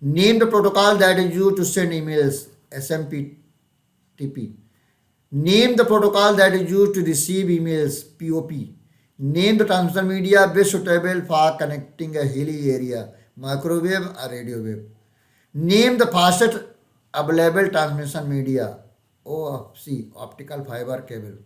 Name the protocol that is used to send emails, SMTP. Name the protocol that is used to receive emails, POP. Name the transmission media best suitable for connecting a hilly area, microwave or radio wave. Name the fastest available transmission media, OFC, optical fiber cable.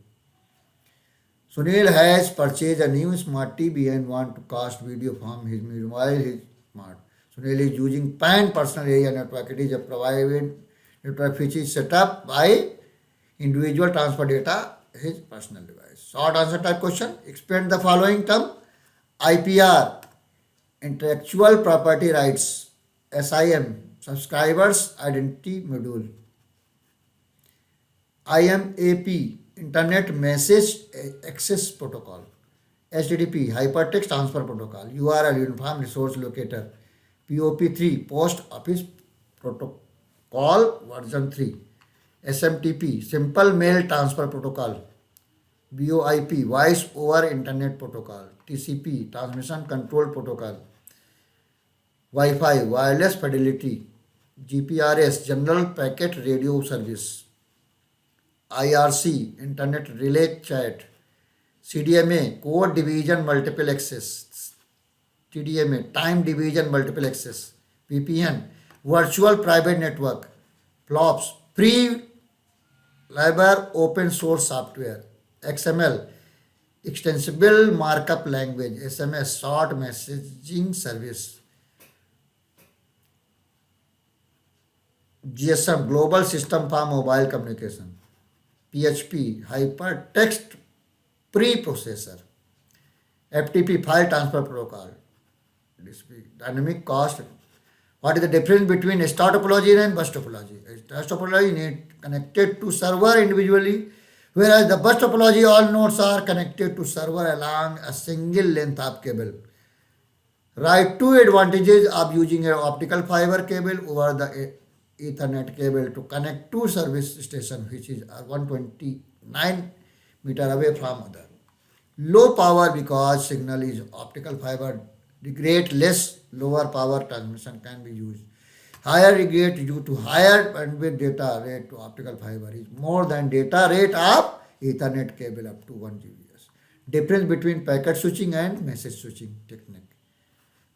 Sunil has purchased a new smart TV and want to cast video from his mobile his smart. Sunil is using PAN personal area network. It is a private network which is set up by individual transfer data his personal device. Short answer type question. Explain the following term. IPR, intellectual property rights. SIM, subscribers identity module. IMAP, internet message access protocol. HTTP, hypertext transfer protocol. URL, uniform resource locator. POP3, post office protocol version 3. SMTP, simple mail transfer protocol. VoIP, voice over internet protocol. TCP, transmission control protocol. Wi-Fi, wireless fidelity. GPRS, general packet radio service. IRC, internet relay chat. CDMA, code division multiple access. TDMA, time division multiple access. VPN, virtual private network. FLOPS, free library open source software. XML, extensible markup language. SMS, short messaging service. GSM, global system for mobile communication. PHP, hypertext preprocessor. FTP, file transfer protocol. dynamic cost. What is the difference between star topology and bus topology? Star topology need connected to server individually, whereas the bus topology all nodes are connected to server along a single length of cable. Write two advantages of using an optical fiber cable over the Ethernet cable to connect two service stations, which is 129 meter away from other. Low power because signal is optical fiber degrade less, lower power transmission can be used. Higher degrade due to higher bandwidth data rate to optical fiber is more than data rate of Ethernet cable up to 1 Gbps. Difference between packet switching and message switching technique.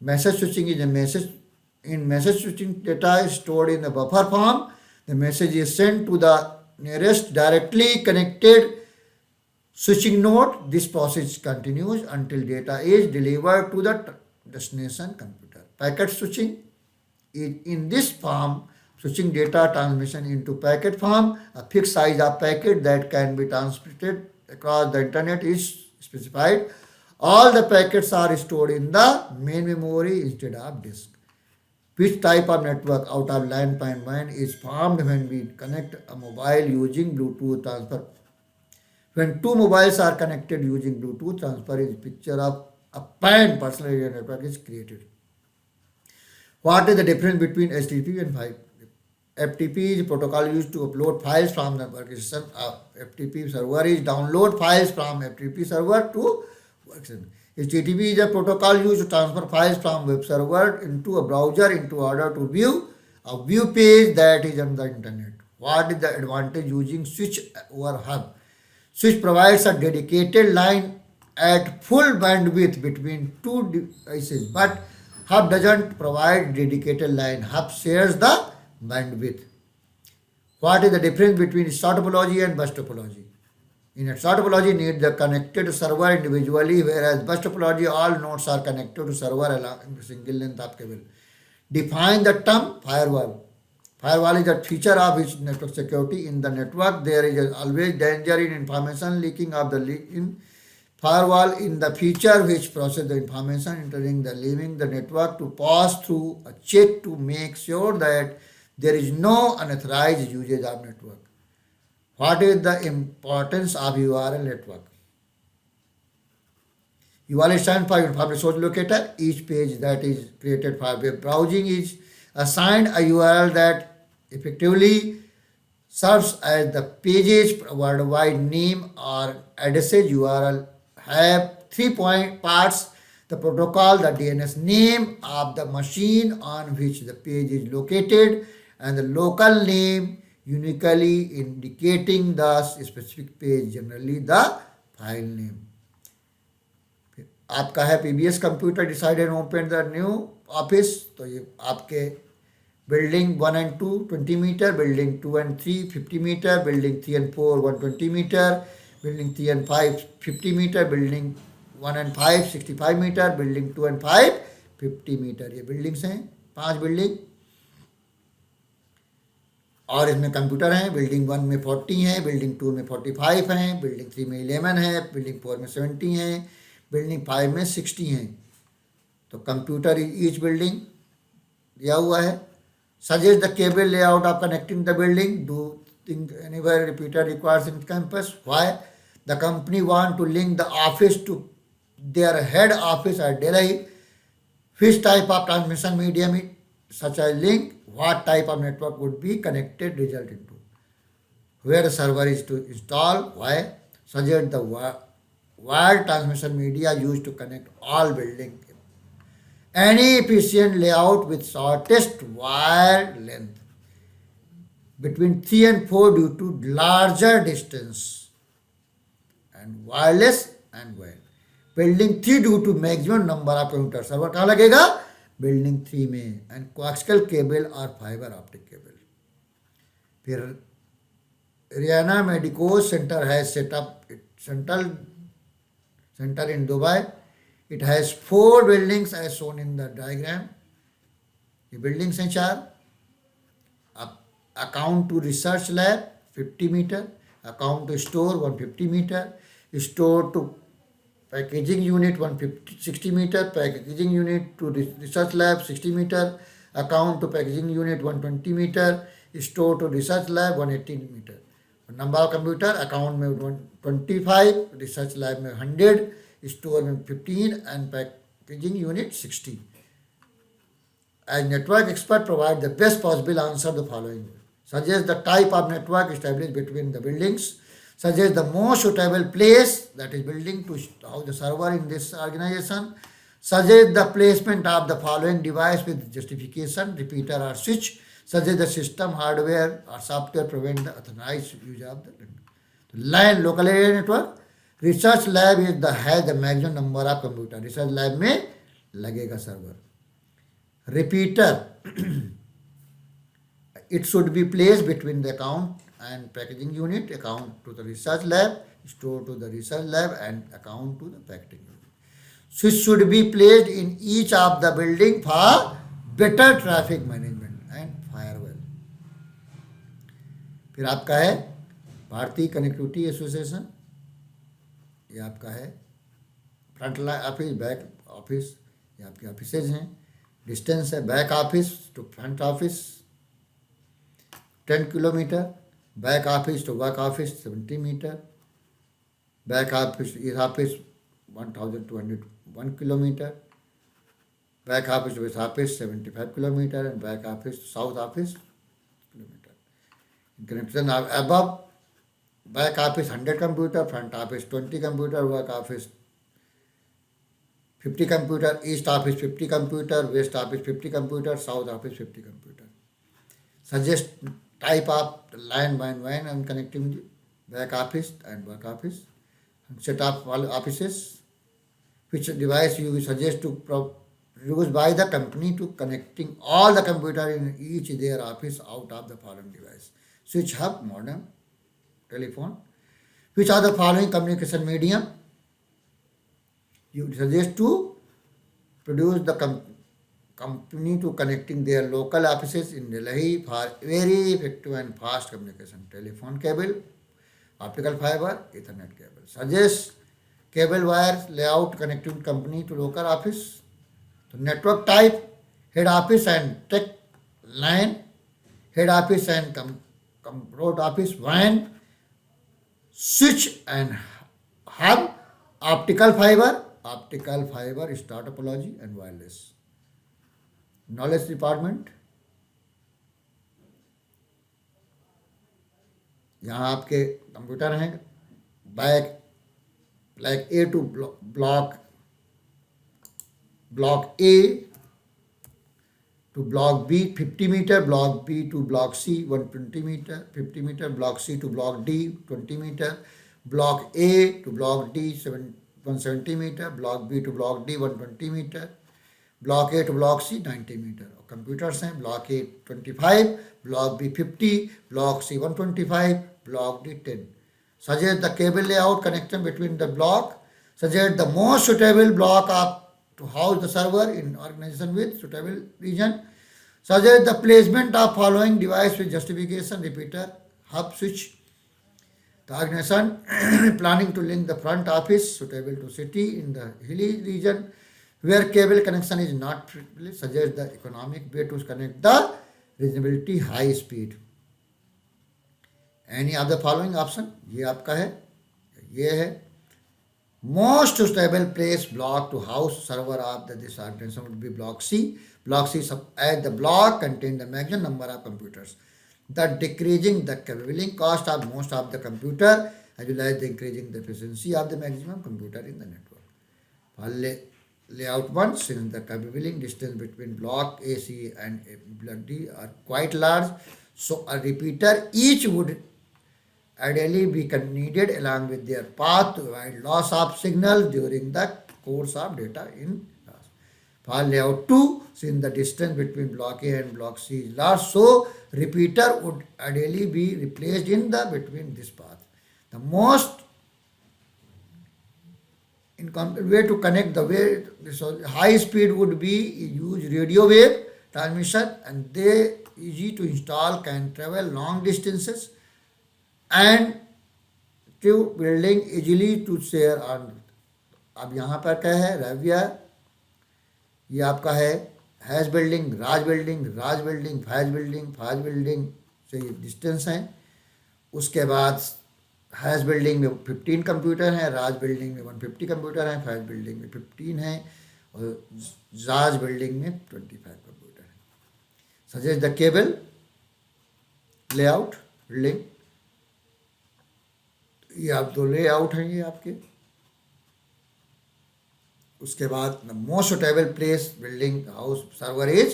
Message switching is a message. In message switching, data is stored in the buffer form. The message is sent to the nearest directly connected switching node. This process continues until data is delivered to the destination computer. Packet switching is in this form, switching data transmission into packet form. A fixed size of packet that can be transmitted across the internet is specified. All the packets are stored in the main memory instead of disk. Which type of network out of LAN band is formed when we connect a mobile using Bluetooth transfer? When two mobiles are connected using Bluetooth transfer, is picture of a PAN personal area network is created. What is the difference between HTTP and FTP? FTP is a protocol used to upload files from the workstation. FTP server is download files from FTP server to workstation. HTTP is a protocol used to transfer files from web server into a browser into order to view a view page that is on the internet. What is the advantage using switch over hub? Switch provides a dedicated line at full bandwidth between two devices, but hub doesn't provide dedicated line. Hub shares the bandwidth. What is the difference between star topology and bus topology? In a star topology, need the connected server individually, whereas bus topology, all nodes are connected to server along a single length of cable. Define the term firewall. Firewall is a feature of which network security. In the network, there is always danger in information leaking of the in firewall in the feature which process the information entering the leaving the network to pass through a check to make sure that there is no unauthorized usage of network. What is the importance of URL network? URL stands for Uniform Resource Locator. Each page that is created for web browsing is assigned a URL that effectively serves as the page's worldwide name or address. URL have 3 parts: the protocol, the DNS name of the machine on which the page is located, and the local name uniquely indicating the specific page, generally the file name. आपका है PBS computer decided open the new office, तो ये आपके building 1 and 2 20 metre, building 2 and 3 50 metre, building 3 and 4 120 metre, building 3 and 5 50 metre, building 1 and 5 65 metre, building 2 and 5 50 metre. ये buildings हैं, 5 building, और इसमें computer हैं. बिल्डिंग 1 में 40 हैं, बिल्डिंग 2 में 45 हैं, बिल्डिंग 3 में 11 है, बिल्डिंग 4 में 70 हैं, बिल्डिंग 5 में 60 हैं. तो कंप्यूटर ईच बिल्डिंग दिया हुआ है. Suggest the cable layout of connecting the building. Do think anywhere repeater requires in campus. Why? The company want to link the office to their head office at Delhi. Which type of transmission medium such as link? What type of network would be connected result into? Where the server is to install? Why? Suggest the wired transmission media used to connect all buildings. Any efficient layout with shortest wire length between 3 and 4 due to larger distance, and wireless and wired. Building 3 due to maximum number of computer. Server कहाँ लगेगा? Building 3 में. And coaxial cable और fibre optic cable. फिर Rehana medico centre है setup centre in Dubai. It has 4 buildings as shown in the diagram. ये buildings हैं 4. Account to research lab 50 metre, account to store 150 metre, store to packaging unit 150 60 meter, packaging unit to research lab 60 meter, account to packaging unit 120 meter, store to research lab 180 meter. Number of computer account में 125, research lab में 100, store में 15 and packaging unit 60. As network expert provide the best possible answer the following. Suggest the type of network established between the buildings. Suggest the most suitable place, that is building, to house the server in this organization. Suggest the placement of the following device with justification, repeater or switch. Suggest the system, hardware or software prevent the unauthorized use of the LAN, local area network. Research lab is the has the maximum number of computer. Research lab में लगेगा server. Repeater, it should be placed between the account and packaging unit, account to the research lab, store to the research lab and account to the packaging unit. Switch should be placed in each of the building for better traffic management and firewall. फिर आपका है भारतीय connectivity association, ये आपका है front line office, back office, ये आपके offices हैं. डिस्टेंस है back office to front office 10 kilometre, back office to work office 70 metre, back office east office 1201 kilometre, back office to east office 75 kilometre and back office to south office kilometre. Connection above back office 100 computer, front office 20 computer, work office 50 computer, east office 50 computer, west office 50 computer, south office 50 computer. Suggest type of line by line and connectivity, back office and work office. Set of offices, which device you suggest to use by the company to connecting all the computer in each their office out of the following device. Switch, hub, modem, telephone. Which are the following communication medium you suggest to produce the company to connecting their local offices in Delhi for very effective and fast communication? Telephone cable, optical fiber, Ethernet cable. Suggest cable wires layout connecting company to local office. So network type, head office and tech line, head office and road office, WAN, switch and hub, optical fiber is topology and wireless. Knowledge department, यहाँ आपके computer हैं back like A to block A to block B 50 meter, block B to block C 120 meter 50 meter, block C to block D 20 meter, block A to block D 170 meter, block B to block D 120 meter, block A to block C 90 meter. Computers हैं block A 25, block B 50, block C 125, block D 10. Suggest the cable layout connection between the block. Suggest the most suitable block to house the server in organization with suitable region. Suggest the placement of following device with justification, repeater, hub, switch. The organization planning to link the front office suitable to city in the hilly region where cable connection is not privileged. Suggest the economic way to connect the reasonability high speed. Any other following option? ये आपका है, ये है most stable place block to house server of this organization would be block C. Block C as the block contain the maximum number of computers, that decreasing the cabling cost of most of the computer as well as the increasing the efficiency of the maximum computer in the network. For layout 1, since the cabling distance between block A, C and block D are quite large, so a repeater each would ideally be needed along with their path to avoid loss of signal during the course of data in class. For layout 2, since the distance between block A and block C is large, so repeater would ideally be replaced in the between this path. The most incomplete way to connect the way so high speed would be use radio wave transmission, and they easy to install, can travel long distances and to building easily to share on अब यहाँ पर क्या है, रैविया, ये आपका है hash building, Raj building, Raj building, Faiz building, Faiz building से ये डिस्टेंस है। उसके बाद हैश बिल्डिंग में 15 कंप्यूटर हैं, राज बिल्डिंग में 150 कंप्यूटर हैं, फैज बिल्डिंग में 15 हैं और राज बिल्डिंग में 25 कंप्यूटर हैं। Suggest the cable layout building, ये आप दो लेआउट हैं ये आपके। उसके बाद the most suitable place building house server is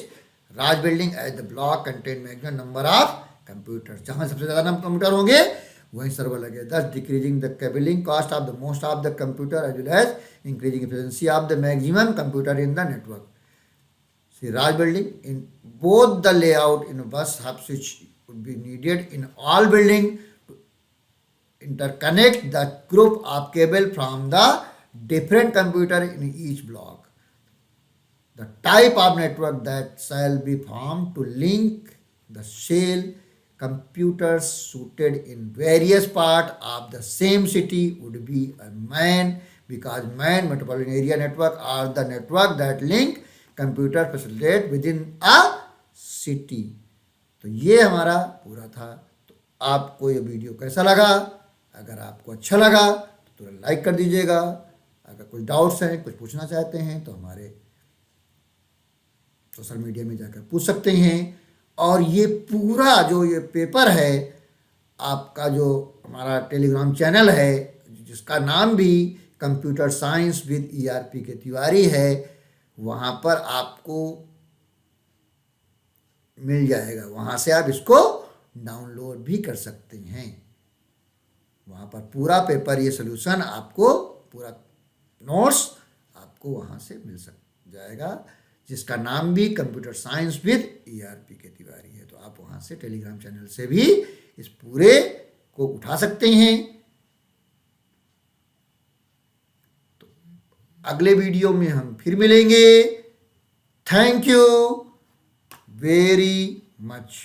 Raj building as the block contain maximum number of computer, जहाँ सबसे ज़्यादा नंबर कंप्यूटर होंगे वहीं सर्वर लगे, thus decreasing the cabling cost of the most of the computer as well as increasing efficiency of the maximum computer in the network. See, Raj building, in both the layout in bus hub switch would be needed in all building to interconnect the group of cable from the different computer in each block. The type of network that shall be formed to link the shell computers suited in various parts of the same city would be a MAN, because MAN metropolitan area network are the network that link computer facilitate within a city. तो ये हमारा पूरा था। तो आपको ये video कैसा लगा? अगर आपको अच्छा लगा तो तुरंत लाइक कर दीजिएगा। अगर कोई डाउट्स हैं, कुछ पूछना चाहते हैं तो हमारे सोशल मीडिया में जाकर पूछ सकते हैं। और ये पूरा जो ये पेपर है आपका, जो हमारा टेलीग्राम चैनल है जिसका नाम भी कंप्यूटर साइंस विद ERP के तिवारी है, वहाँ पर आपको मिल जाएगा। वहाँ से आप इसको डाउनलोड भी कर सकते हैं। वहाँ पर पूरा पेपर, ये सोल्यूशन आपको, पूरा नोट्स आपको वहाँ से मिल जाएगा, जिसका नाम भी कंप्यूटर साइंस विद ERP के तिवारी है। तो आप वहाँ से टेलीग्राम चैनल से भी इस पूरे को उठा सकते हैं। तो अगले वीडियो में हम फिर मिलेंगे। Thank you very much.